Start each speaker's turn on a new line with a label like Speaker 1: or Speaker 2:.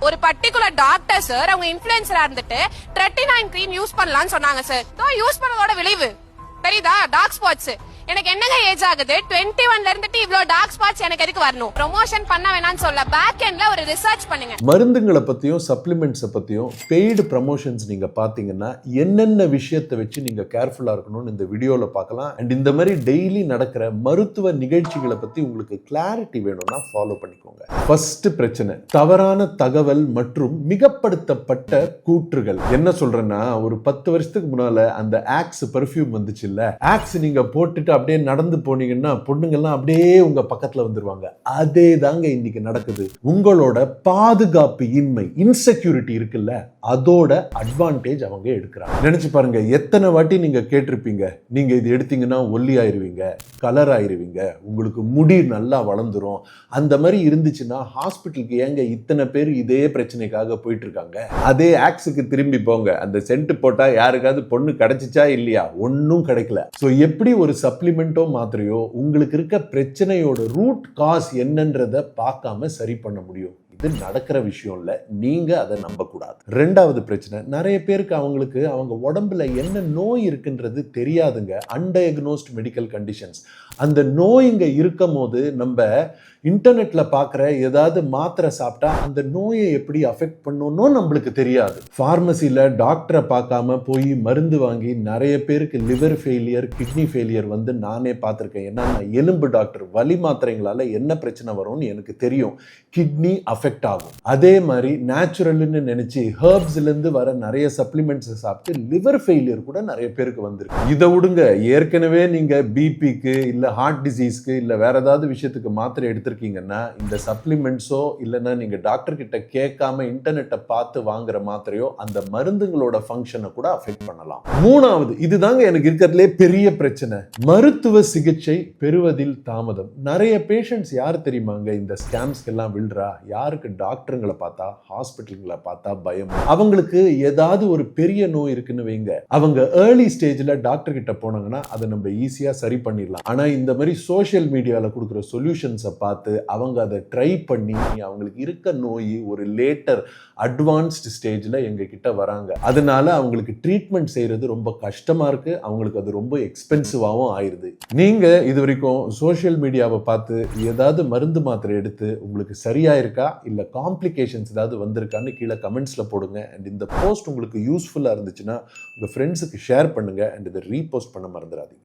Speaker 1: ஒரு particular doctor sir அவங்க இன்ஃப்ளூயன்சரா இருந்துட்டு ட்ரெட்டினைன் கிரீம் யூஸ் பண்ணலாம்னு சொன்னாங்க சார். யூஸ் பண்ணதோட விளைவு தெரியுதா? Dark spots. எனக்கு என்னங்க ஏஜ் ஆகுது? 21ல இருந்துட்டு இவ்ளோ டார்க் ஸ்பாட்ஸ் எனக்கு எதுக்கு வரணும்? ப்ரமோஷன் பண்ண வேணாம்னு சொல்ல பேக் எண்ட்ல ஒரு ரிசர்ச் பண்ணுங்க.
Speaker 2: மருந்துங்களை பத்தியும் சப்ளிமெண்ட்ஸை பத்தியும் பெய்டு ப்ரமோஷன்ஸ் நீங்க பாத்தீங்கன்னா என்னென்ன விஷயத்தை வச்சு நீங்க கேர்ஃபுல்லா இருக்கணும்னு இந்த வீடியோல பார்க்கலாம். அண்ட் இந்த மாதிரி டெய்லி நடக்கிற மருத்துவ நிகழ்ச்சிகளை பத்தி உங்களுக்கு கிளாரிட்டி வேணும்னா ஃபாலோ பண்ணிக்கோங்க. ஃபர்ஸ்ட் பிரச்சனை தவறான தகவல் மற்றும் மிகப்படுத்தப்பட்ட கூற்றுகள். என்ன சொல்றேன்னா, ஒரு 10 வருஷத்துக்கு முன்னால அந்த ஆக்ஸ் பெர்ஃபியூம் வந்துச்சு இல்ல, ஆக்ஸ் நீங்க போட்டுட்டு அப்படியே நடந்து போனீங்கன்னா பொண்ணுங்கெல்லாம் அப்படியே உங்க பக்கத்துல வந்துருவாங்க. அதே தாங்க இன்னைக்கு நடக்குது. உங்களோட பாதுகாப்பு இன்மை, இன்செக்யூரிட்டி இருக்குல்ல, அதோட அட்வான்டேஜ் அவங்க எடுக்கிறாங்க. நினைச்சு பாருங்க, எத்தனை வாட்டி நீங்க கேட்டிருப்பீங்க, நீங்க இது எடுத்தீங்கன்னா ஒல்லி ஆயிருவீங்க, கலர் ஆயிருவீங்க, உங்களுக்கு முடி நல்லா வளர்ந்துரும். அந்த மாதிரி இருந்துச்சுன்னா ஹாஸ்பிட்டலுக்கு ஏங்க இத்தனை பேர் இதே பிரச்சனைக்காக போயிட்டு இருக்காங்க? அதே ஆக்ஸுக்கு திரும்பி போங்க. அந்த சென்ட் போட்டா யாருக்காவது பொண்ணு கிடைச்சிச்சா இல்லையா? ஒன்னும் கிடைக்கல. சோ எப்படி ஒரு சப்ளிமெண்டோ மாத்திரையோ உங்களுக்கு இருக்க பிரச்சனையோட ரூட் காஸ் என்னன்றத பார்க்காம சரி பண்ண முடியும்? இது நடக்கிற விஷயம் இல்ல, நீங்க அதை நம்ப கூடாது. ரெண்டாவது பிரச்சனை, நிறைய பேருக்கு அவங்களுக்கு அவங்க உடம்புல என்ன நோய் இருக்குன்றது தெரியாதுங்க. அன்டயக்னோஸ்ட் மெடிக்கல் கண்டிஷன்ஸ். அந்த நோய் இங்க இருக்கும் போது நம்ம இன்டர்நெட்ல பாக்குற ஏதாவது மாத்திரை சாப்பிட்டா அந்த நோயை எப்படி அஃபெக்ட் பண்ணணும் நம்மளுக்கு தெரியாது. பார்மசில டாக்டரை பார்க்காம போய் மருந்து வாங்கி நிறைய பேருக்கு லிவர் ஃபெயிலியர், கிட்னி ஃபெயிலியர் வந்து நானே பார்த்திருக்கேன். ஏன்னா நான் எலும்பு டாக்டர். வலி மாத்திரைங்களால என்ன பிரச்சனை வரும்னு எனக்கு தெரியும். கிட்னி அஃபெக்ட் ஆகும். அதே மாதிரி நேச்சுரல்னு நினைச்சு ஹெர்ப்ஸ்ல இருந்து வர நிறைய சப்ளிமெண்ட்ஸ் சாப்பிட்டு லிவர் ஃபெயிலியர் கூட நிறைய பேருக்கு வந்திருக்கு. இதை விடுங்க, ஏற்கனவே நீங்க பிபிக்கு இல்ல ஹார்ட் டிசீஸ்க்கு இல்ல வேற ஏதாவது விஷயத்துக்கு மாத்திரை எடுத்திருக்கீங்கன்னா இந்த சப்ளிமெண்ட்ஸோ இல்லைன்னா நீங்க டாக்டர் கிட்ட கேட்காம இன்டர்நெட்டை பார்த்து வாங்குற மாத்திரையோ அந்த மருந்துகளோட ஃபங்க்ஷனை கூட அஃபெக்ட் பண்ணலாம். மூணாவது, இதுதாங்க எனக்கு இருக்கிறதுலே பெரிய பிரச்சனை, மருத்துவ சிகிச்சை பெறுவதில் தாமதம். நிறைய பேஷண்ட்ஸ் யார் தெரியுமாங்க இந்த ஸ்கேம்ஸ்க்கு எல்லாம் விழுறா? யாருக்கு? டாக்டருங்களை பார்த்தா, ஹாஸ்பிட்டல்களை பார்த்தா பயம். அவங்களுக்கு ஏதாவது ஒரு பெரிய நோய் இருக்குன்னு வைங்க, அவங்க ஏர்லி ஸ்டேஜ்ல டாக்டர் கிட்ட போனாங்கன்னா அதை நம்ம ஈஸியா சரி பண்ணிடலாம். ஆனா இந்த மாதிரி சோஷியல் மீடியால கொடுக்குற சொல்யூஷன்ஸை பார்த்து அவங்க அதை ட்ரை பண்ணி அவங்களுக்கு இருக்க நோய் ஒரு லேட்டர் அட்வான்ஸ்ட் ஸ்டேஜ்ல எங்க கிட்ட வராங்க. அதனால அவங்களுக்கு ட்ரீட்மெண்ட் செய்யறது ரொம்ப கஷ்டமா இருக்கு, அவங்களுக்கு அது ரொம்ப எக்ஸ்பென்சிவாகவும் ஆயிருது. நீங்க இது வரைக்கும் சோஷியல் மீடியாவை பார்த்து ஏதாவது மருந்து மாத்திரை எடுத்து உங்களுக்கு சரியா இருக்கா இல்ல காம்ப்ளிகேஷன்ஸ் ஏதாவது வந்திருக்கான்னு கீழே கமெண்ட்ஸ்ல போடுங்க. அண்ட் இந்த போஸ்ட் உங்களுக்கு யூஸ்ஃபுல்லா இருந்துச்சுன்னா உங்க ஃப்ரெண்ட்ஸுக்கு ஷேர் பண்ணுங்க. அண்ட் இதை ரீபோஸ்ட் பண்ண மறந்துடாதீங்க.